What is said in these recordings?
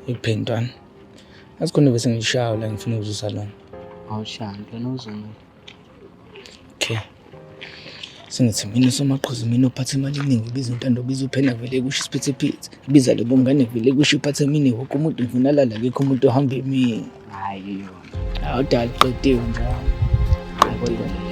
Iphentwana. Asikhona bese ngishaya la ngifuna ukuzuza lona. Awushaya ntwana uzona. Okay. Singithi mina somaqhuzu mina uphathe imali eningi biza untando biza uphena vele kusho isiphethe phethe. Biza le bongane vele kusho uphathe mina wonke umuntu ngifuna lala ngekho umuntu ohamba emini. Hayi yona. Awudala qediwe njalo. Hayi kodwa.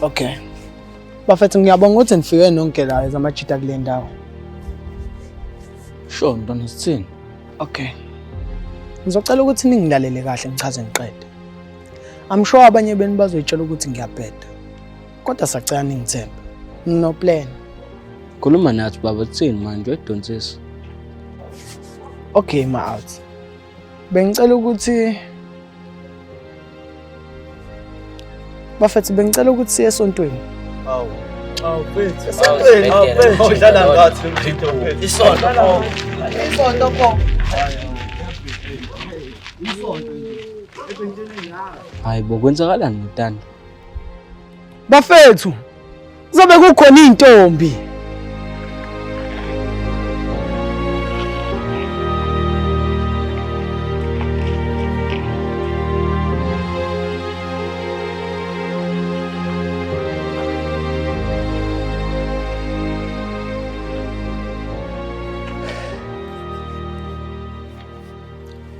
Okay. Bafethu ngiyabonga ukuthi nifike nonke la ezamajita kule ndawo. Sure ntwana sithini? Okay. Ngizocela ukuthi ningilalele kahle ngichaze ngiqede. I'm sure abanye benu bazoyitshela ukuthi ngiyabheda. Kodwa sacela ningithembe. No plan. Khuluma nathi baba kuthini manje wedonsisa. Okay ma out. Bengicela ukuthi Bafethu bengicela ukuthi siye esontweni. Awu mfethu. Esontweni. Mfethu udlala ngathi mfethu. Isonto. Isonto pho. Isonto. Hayi bokwenzakalani ngotanda? Bafethu kuzobe kukhona intombi.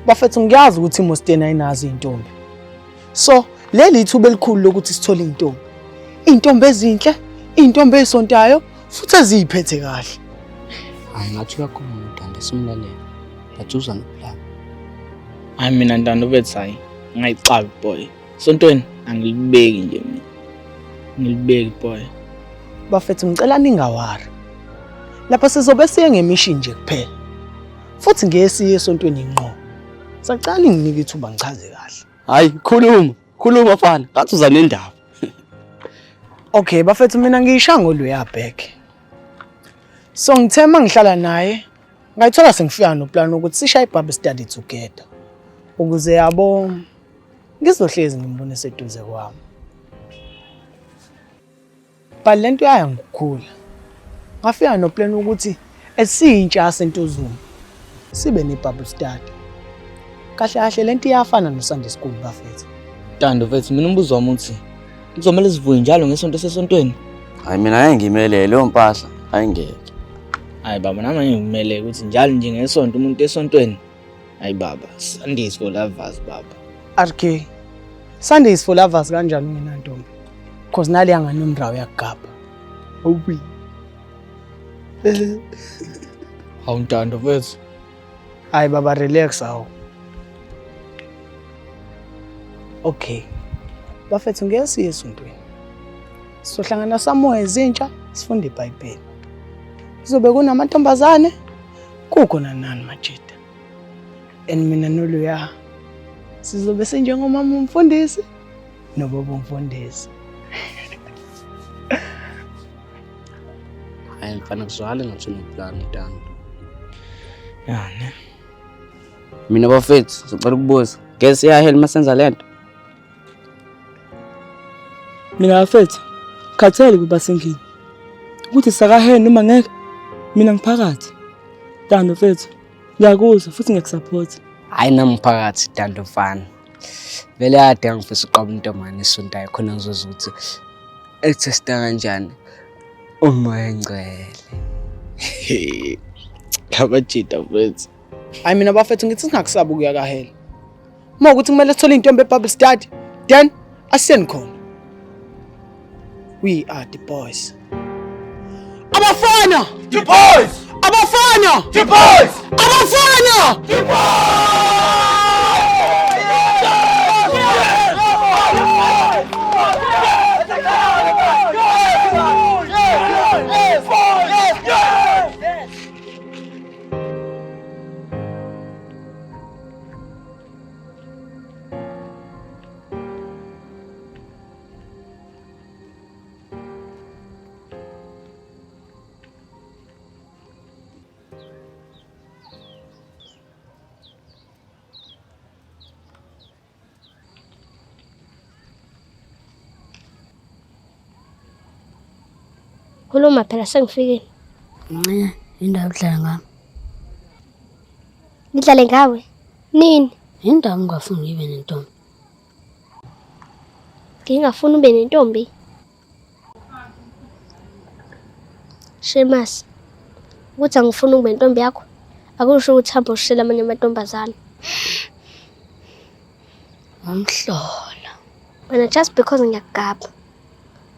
Bafethu ngiyazi ukuthi iMostena ayinazi intombi. So, leli ithuba elikhulu lokuthi sithole intombi. Intombi ezinhle, intombi ezisontayo futhi eziphethe kahle. Hayi ngathi uyakhuluma ngotanda simlalela. Bathuza noplan. Hayi mina ntando bethi hayi ngayixabi boy. Sontweni angilibeki nje mina. Ngilibeki boy. Bafethu ngicela ningawari. Lapha sizobe siye ngemission nje kuphela. Futhi ngiyesiye esontweni inqo. Sacela ninginike ithuba ngichaze kahle. Hayi khuluma mfana. Ngathi uza nendaba. Okay, bafethu mina ngiyishaya ngolweya back. So ngithema ngihlala naye. Ngayithola sengifika noplan ukuthi sishaye iBible study together. Ukuze yabo ngizohlezi ngimbone seduze kwami. Balento yaya ngokukhula. Ngafika noplan ukuthi esiyintsha sentuzuma sibe neBible study. Kahle kahle lento iyafana noSunday school bafethu. Ntando mfethu mina umbuzo wami uthi kuzomela sivuye njalo ngesonto sesontweni. Hayi mina ngeke ngimele leyo mpahla ayingeke. Hayi baba nami ngimele ukuthi njalo nje ngesonto umuntu esontweni. Hayi baba Sundays for lovers baba. RK Sundays for lovers kanjani mina ntombi? Because nali yanganomrawo yakugaba. Awubi. Hawu Ntando mfethu. Hayi baba relax awu. Okay. Bafethu ngeke siye esontweni. Sizohlangana samoya ezintsha sifunde iBhayibheli. Kuzobe kunamantombazane kukhona nani majita. And mina noluya sizobe sinjengomama umfundisi nobaba umfundisi. Hayi mfana kuzwakala ngathi uneplan Ntando. Ya ne. Mina bafethu sicela ukubuza. Ngeke siyahela masenza lento. Mina bafethu khathele kuba sengini. Ukuthi sakaheni noma ngeke mina ngiphakathi. Ntando mfethu ngiyakuzwa futhi ngikusupport. Hayi namphakathi Ntando mfana. Vele ade ngifisa uqaba intombane esontayo khona ngizoza ukuthi etesta kanjani umoya engcwele. Kabajita mfethu. Hayi mina bafethu ngithi singakusabi ukuya kahela. Uma ukuthi kumele sithole intombi eBible study, then asiyeni khona. We are the boys. Abafana! The boys! Abafana! The boys! Abafana! The boys! Khuluma phela sengifikile. Mncanyana, indawo udlala ngami. Ngidlale ngawe. Nini? Indawo ungafuni ngibe nentombi. Ngingafuni ube nentombi. Sheamus. Ukuthi angifuni ube nentombi yakho. Akusho ukuthi hamba ushela amanye amantombazane. Ngomhlola. Wena just because ngiyagaba.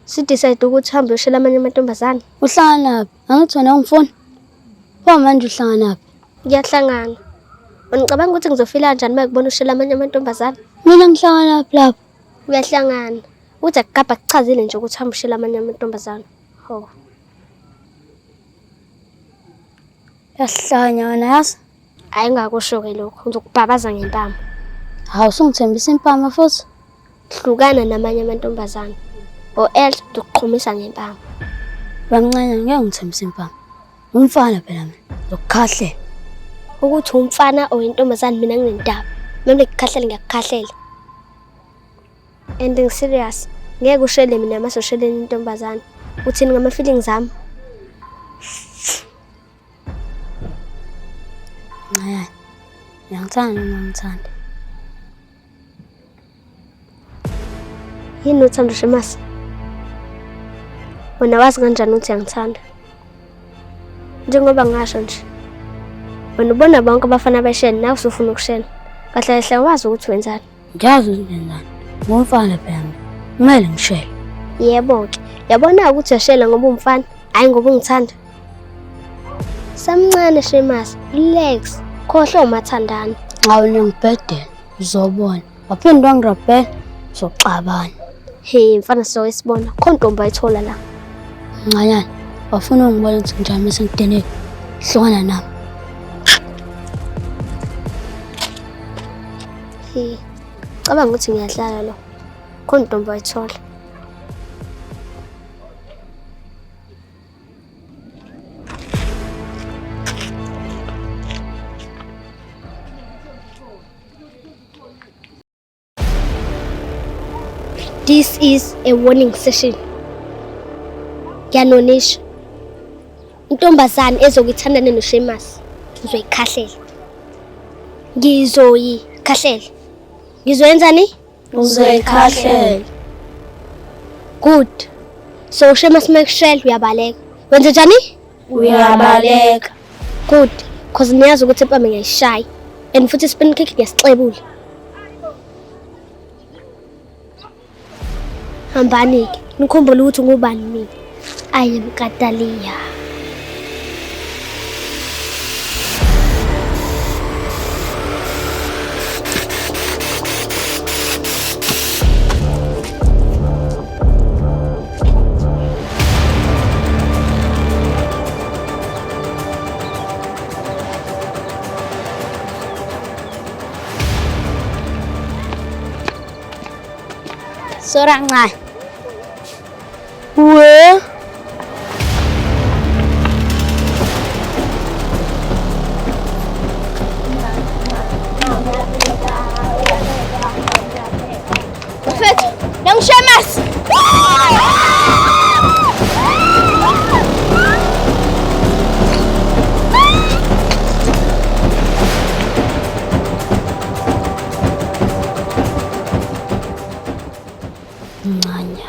Sidecide ukuthi hamba ushela amanye amantombazane. Uhlangana naphi? Angithi wena ungifuni. Pho manje uhlangana naphi? Ngiyahlangana. Ngicabanga ukuthi ngizofila kanjani uma ngibona ushela amanye amantombazane. Mina ngihlangana naphi lapho? Uyahlangana. Uthi akugaba kuchazile nje ukuthi hamba ushela amanye amantombazane. Ho. Yahlanya wena yazi? Hayi ngakusho-ke lokho. Ngizokubhabaza ngempama. Hawu sungithembisa impama futhi. Hlukana namanye amantombazane. O else ukuqhumisa ngempama. Bamncane ngeke ngithembise impama. Umfana phela mina. Lokukhahlela. Ukuthi umfana oyintombazane mina nginendaba. Manje ngikhahlele ngiyakukhahlela. And serious. Ngeke ushele mina masoshele intombazane. Uthini ngama feelings ami? Mncane. Ngiyangithanda noma ngithanda. Yini uthanda Sheamus? Wena wazi kanjani ukuthi ngiyangithanda? Njengoba ngasho nje. Wena ubona bonke abafana beshela nawe usufuna ukushela. Kahle kahle wazi ukuthi wenzani. Ngiyazi ukuthi ngenzani. Ngumfana phela mina. Kumele ngishele. Yebo ke. Yabona ukuthi uyashela ngoba umfana, hayi ngoba ungithanda. Samncane Sheamus, relax. Khohle umathandana. Hawu ngibhedela. Uzobona. Waphinde wangirabhela. Soxabana. Hey mfana sibona. Khona intombi ayithola la. Mncanyana. Wafuna ungibona ukuthi njani sengidene. Hlukana nami. Hey. Cabanga ukuthi ngiyadlala lo. Khona intombi ayithola. This is a warning session. Yanonisha. Intombazane ezokuthandana noSheamus. Ngizoyikhahlela. Ngizoyikhahlela. Ngizoyenzani? Uzoyikhahlela. Good. So Sheamus makeshela uyabaleka. Wenza njani? Uyabaleka. Good. Cause niyazi ukuthi impama ngiyayishaya. And futhi spin cake ngiyasixebula. Hambani-ke. Nikhumbule ukuthi ngubani mina. I am Kataliya. Seorang ngai. Wah. Perfect. Yang Sheamus. Mncanyana.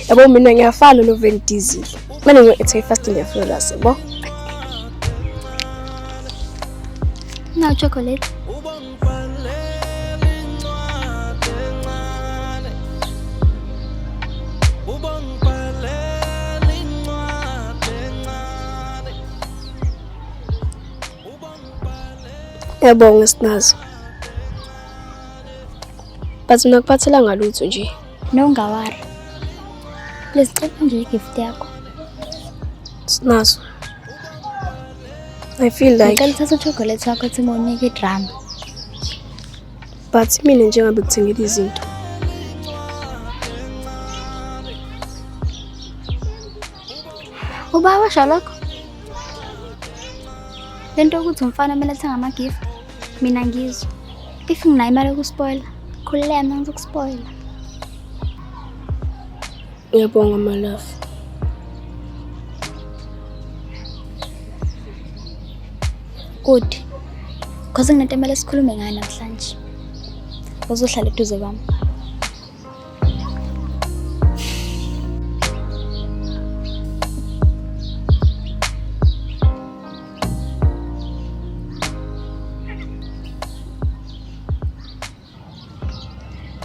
Yabo mina ngiyafana noVin Diesel. Manje ngithi fast ngiyafuna sebo. No chocolate. Yabonga sinazo. Bathi nakuphathela ngalutho nje. Nongawari. Lesicela nje igift yakho. Sinazo. I feel like ngicela uthathe uchocolate wakho ethi monike idrama. but mina njengabe kuthengile izinto. Uba washo lokho? Lento ukuthi umfana kumele athenga ama-gift, mina ngizwe. If nginayo imali yokuspoila, khululeka mina ngizokuspoila. Ngiyabonga my love. Good. Cause nginento emele sikhulume ngayo namhlanje. Uzohlala eduze kwami.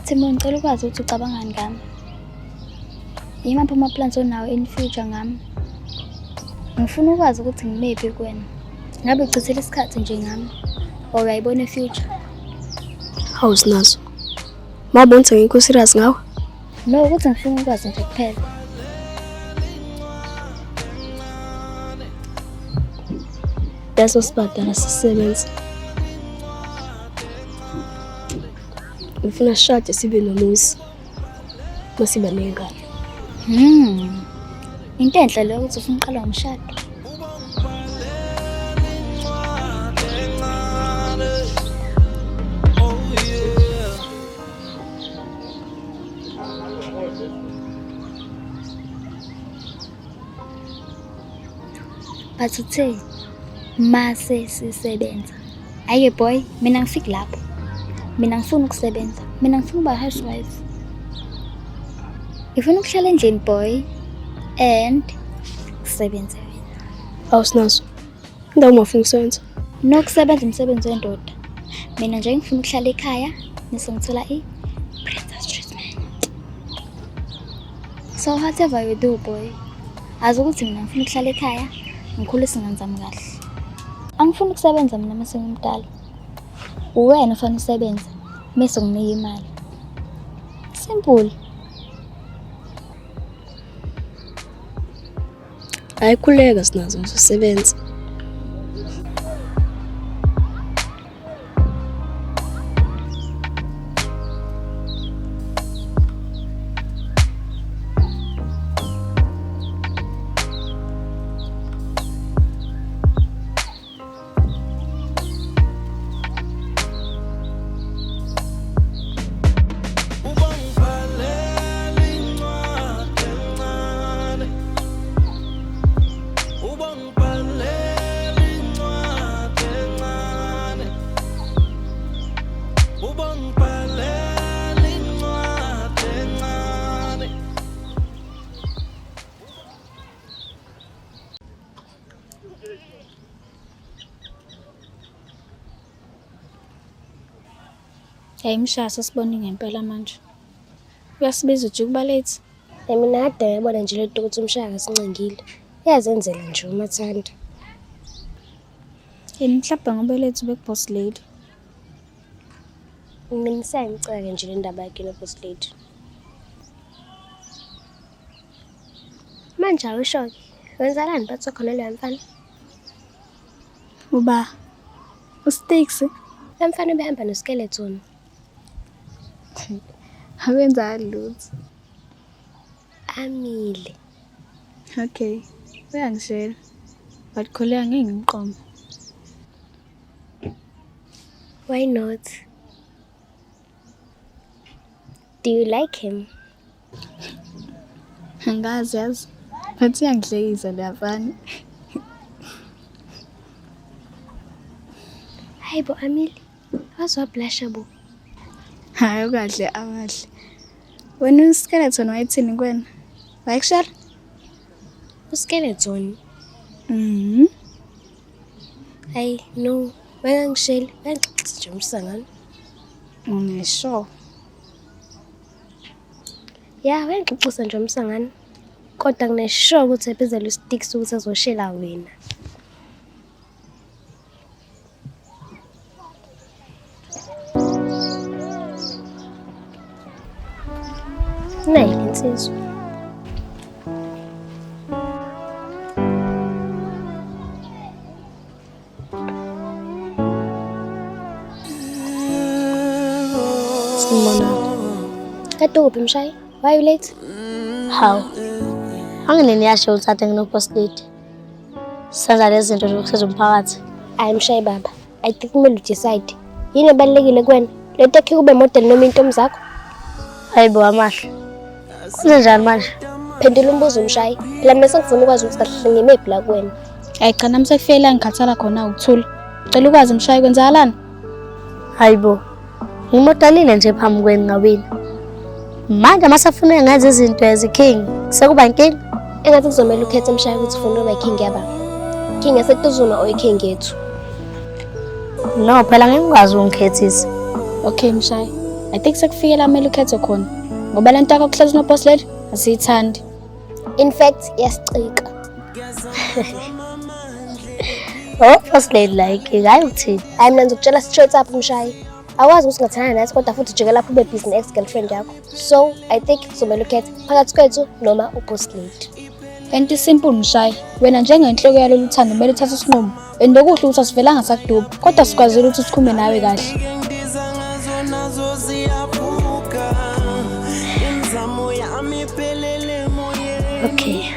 Thimo, ngicela ukwazi ukuthi ucabangani ngami. Yimaphi ama-plans onawo in future ngami? Ngifuna ukwazi ukuthi ngimephi kuwena. Ngabe uchithela isikhathi nje ngami? Or uyayibona i-future? Hawu Sinazo. Mawubona ukuthi ngikho serious ngawe? No, ukuthi ngifuna ukwazi nje kuphela. Leso sibadala sisebenza. Ngifuna sishade sibe nomuzi. Masiba nengane. Into enhle leyo ukuthi ufuna uqala umshado. But uthe mase sisebenza. Aye boy, mina ngifiki lapho. Mina ngifuna ukusebenza. Mina ngifuna ukuba housewife. Ngifuna ukuhlala endlini boy and kusebenza wena. Hawu Sinazo. Indawo ngifuna ukusebenza. Nokusebenza umsebenzi wendoda. Mina nje ngifuna ukuhlala ekhaya bese ngithola i-princess treatment. So whatever you do boy, azi ukuthi mina ngifuna ukuhlala ekhaya, ngikhulise ingane zami kahle. Angifuni ukusebenza mina mase ngimdala. Uwena ufana usebenza bese nginika imali. Simple. Ayikhuleka Sinazo usebenza. Hey mshasa sibone ngempela manje. Uyasibiza uje kuba late. Mina kade ngiyabona nje lento ukuthi umshaka sincengile. Iyazenzela nje umathanda. Yini mhlawumbe ngoba late ube boss lady. Mina sengicela nje le ndaba yakhe no boss lady. Manje awusho wenzalani batho khona leyo mfana? Uba ustakes Mfana behamba no skeleton. abenza lutho. Amile. Okay. Uyangishela. But kholela ngingimqomo. Why not? Do you like him? Angazi yazi. But uyangihlekisa leyafana. Hayi bo Amile. Wazwa blusha bo. Hayi ukahle amahle. Wena uskeleton wayithini kwena? Bayikushela? Skeleton. Hayi no. Wengangishela. Ngixoxa nje umsangano. Ungisho. Ya, wengixoxa nje umsangano. Kodwa nginesho ukuthi ephezela isticks ukuthi azoshela wena. Nayi insizwa. Mona. Kade uphi mshayi? Why you late? How? Angineniyasho uthathe nginopostate. Senza lezi zinto zokusiza umphakathi. Hayi mshayi baba. I think kumele udecide. Yini ebalulekile kuwena? Le tekhe kube model noma intombi zakho? Hayibo Amahle. Kwenze njani manje? Phendula umbuzo mshayi. Phela mina sengifuna ukwazi ukuthi kahle ngimephi la kuwena. Hayi cha nami sekufeyela ngikhathala khona ukuthula. Cela ukwazi mshayi kwenzakalani? Hayibo. Ngimodalile nje phambi kweni ngawini. Manje masafuna ngazi izinto eziking. Sekuba inkinga. Engathi kuzomela ukhethe mshayi ukuthi ufuna ukuba iking yaba. King yaseTuzuma or iking yethu? No, phela ngikwazi ungikhethisa. Okay mshayi. I think sekufikela kumele ukhethe khona. Ngoba lento yakho kuhlezi no boss lady asiyithandi. In fact, yasicika. Oh, first lady like hayi uthini? Hayi mina ngizokutshela straight up mshayi. Awazi ukuthi ngathana nathi kodwa futhi ujike lapho ube busy next girlfriend yakho. So, I think kuzomela ukhethe phakathi kwethu noma uboss lady. Lento simple mshayi. Wena njengenhloko yalolu thando kumele uthathe isinqumo. And okuhle ukuthi asivelanga sakuduba. Kodwa sikwazile ukuthi sikhume nawe kahle. Okay.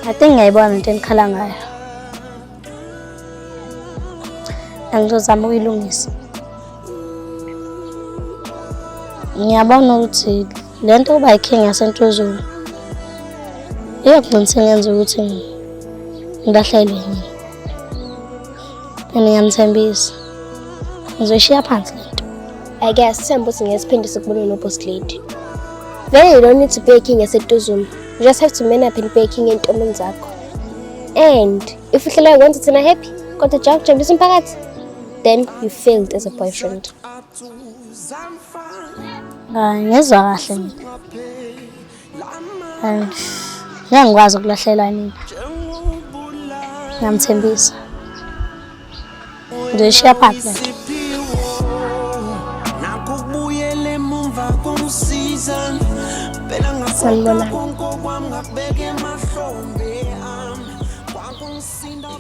I think ngiyayibona into enikhala ngayo. Angizozama ukuyilungisa. Ngiyabona ukuthi lento kuba iking yaseNtuzulu iyakugcina ngenza ukuthi ngilahlele yini. Ngiyamthembisa. Ngizoshiya phansi lento. I guess Sembo singesiphinde sikubone no boss lady. Then you don't need to be a king yaseTuzuma. You just have to man up and be a king entombini zakho. And if uhlala ukwenza thina happy, kodwa jawu jabulisa umphakathi, then you failed as a boyfriend. Ngezwa kahle mina. And ngiyangikwazi ukulahlela nini. Ngiyamthembisa. Ngizoshiya phansi lento. Sanibonani.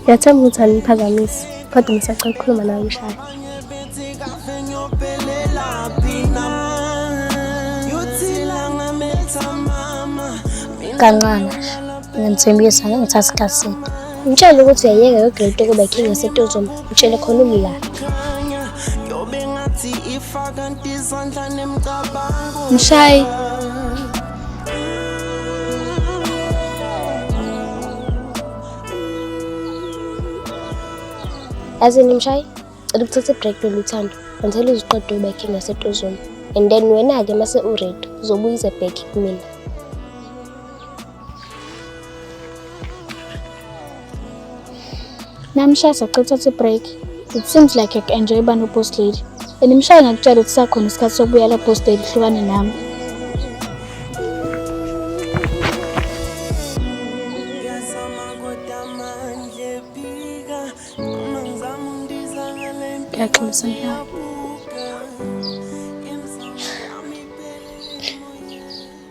Yathemba ukuthi aniphazamisi, kodwa ngisacela ukukhuluma nawe mshaya. Kancane nje, ngiyamthembisa ngithatha isikhathi side. Ngitshela ukuthi uyayeka yoke lento kuba iking yaseTuzuma, ngitshele khona umla. Mshayi. Azini mshayi, cela ukuthatha ibreak loluthando until uziqede uba iking yaseTuzuma. And then wena-ke mase uready uzobuyiza back kumina. Namsha sacela uthatha break. It seems like you enjoy bano boss lady. And mshayi ngakutshela ukuthi sakhona isikhathi sokubuya la boss lady hlukane nami. Ngiyaxolisa mshayi.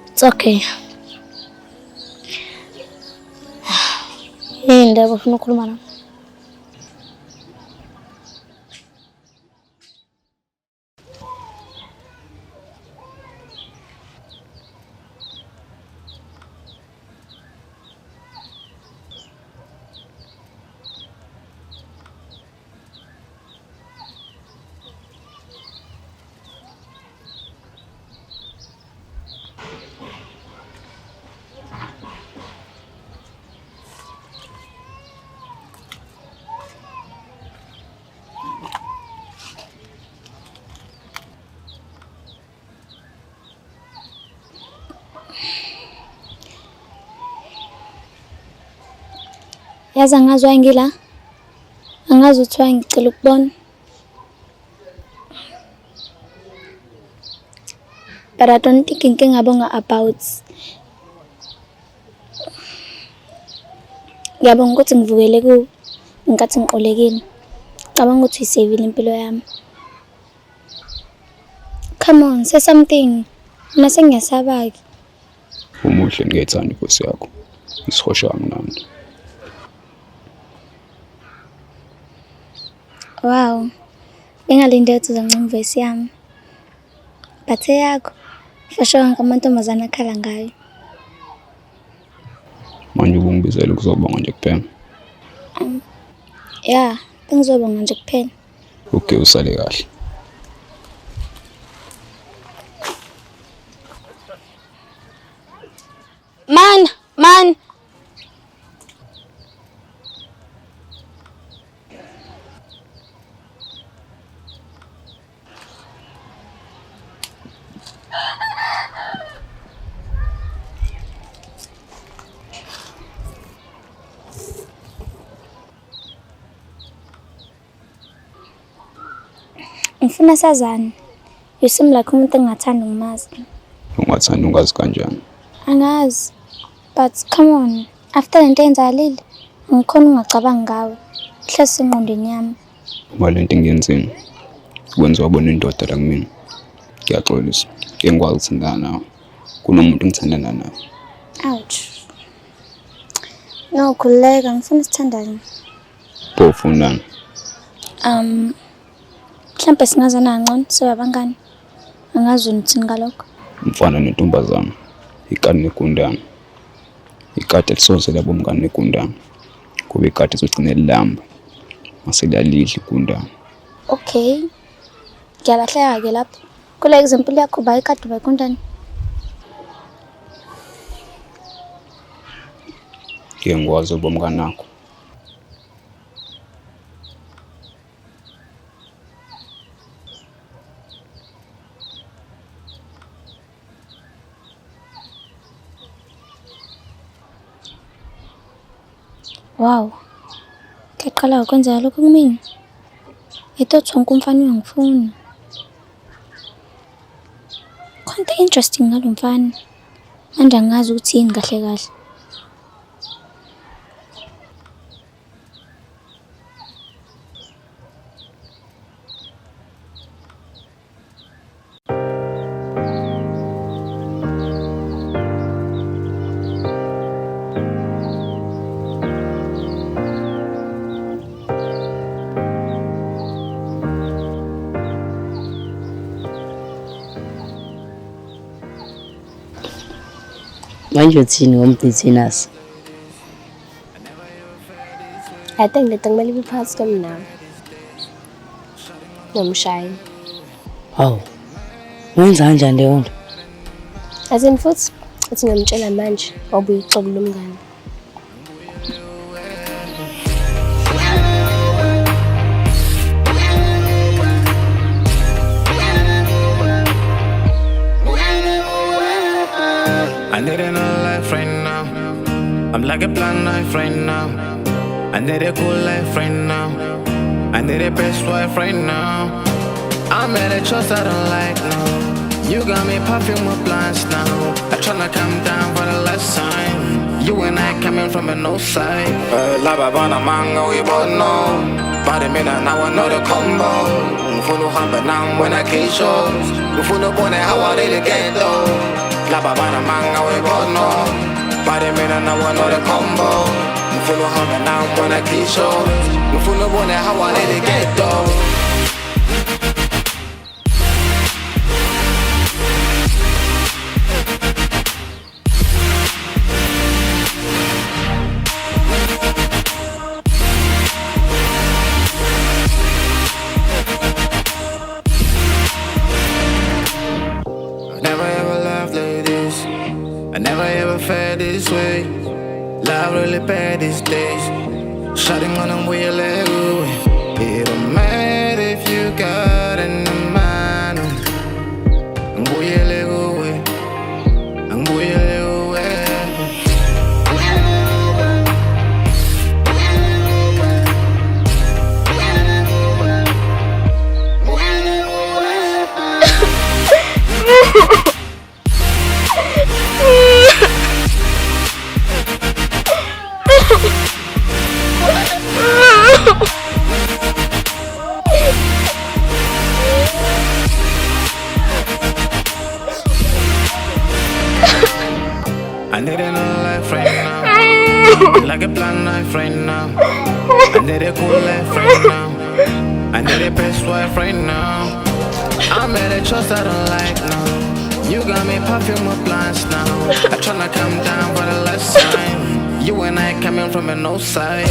It's okay. Yini ndaba ufuna ukukhuluma nami? Yazi angazwa ngila. Angazi ukuthi ngicela ukubona. But I don't think inkinga abonga about. Ngiyabonga ukuthi ngivukele ku ngingathi ngiqolekile. Cabanga ukuthi isavile impilo yami. Come on, say something. Mina sengiyasaba ke. Umuhle ngiyayithanda inkosi yakho. Isihosha kamnandi. Wow. Bengalinde ukuthi uzoncoma voice yami. But eyakho, for sure ngamantombazane akhala ngayo. Manje ubungibizela ukuzobonga nje kuphela. Yeah, bengizobonga nje kuphela. Okay, usale kahle. Man. Ngifuna sazane. You seem like umuntu engathanda ngimazi. Ungathanda ungazi kanjani? Angazi. But come on, after lento enzakalile, ngikhona ungacabangi ngawe. Hlezi ingqondweni yami. Uma lento ngiyenzini. Kwenza wabona indoda la kumina. Ngiyaxolisa. Ngiyengikwazi ukuthindana nawe. Kunomuntu engithandana naye. Ouch. No, khuleka, ngifuna sithandane. Bofunani. Mhlambe singazana ngcono sebabangani. Angazi unithini ngalokho. Mfana nentombazana. Ikati negundana. Ikati lisoze labo mngane negundana. Kube ikati izogcina lilamba. Maseliyalidla igundana. Okay. Ngiyalahleka ke lapho. Kule example yakho ba ikati bayikundani. Ngiyengikwazi ubomngane nakho. Wow. Kaqala ukwenza lokho kumina. Ethought wonke umfana uyangifuna. Konke interesting ngalo mfana. Manje angazi ukuthi yini kahle kahle. Manje uthini ngombhizinisi? I think the thing will be past them now. Nomshayi. Hawu. Wenza kanjani leyo nto? As in futhi uthi ngimtshela manje obuye ixobo lomngane. I need a new life right now. I'm like a plan life right now. I need a cool life right now. I need a best wife right now. I'm at a trust I don't like now. You got me puffing with blunts now. I tryna come down for the last time. You and I coming from a no side. La babana mango we both know. Body me now I know the combo. Mfuno hamba now when I can't show. Mfuno bone how I really get though. La babana manga we both know. Body me now I know the combo. Mfuno hamba now when I can't show. Mfuno bone how I really get though. I never ever felt this way. Love really bad these days. Shutting on them where you let go. It don't matter if you got in the mind. I'm where you let go. I'm where you let go. I need a new life right now. Like a plan life right now. I need a cool life right now. I need a best wife right now. I'm at a trust I don't like now. You got me puffing with blunts now. I tryna come down for the last time. You and I coming from a no side.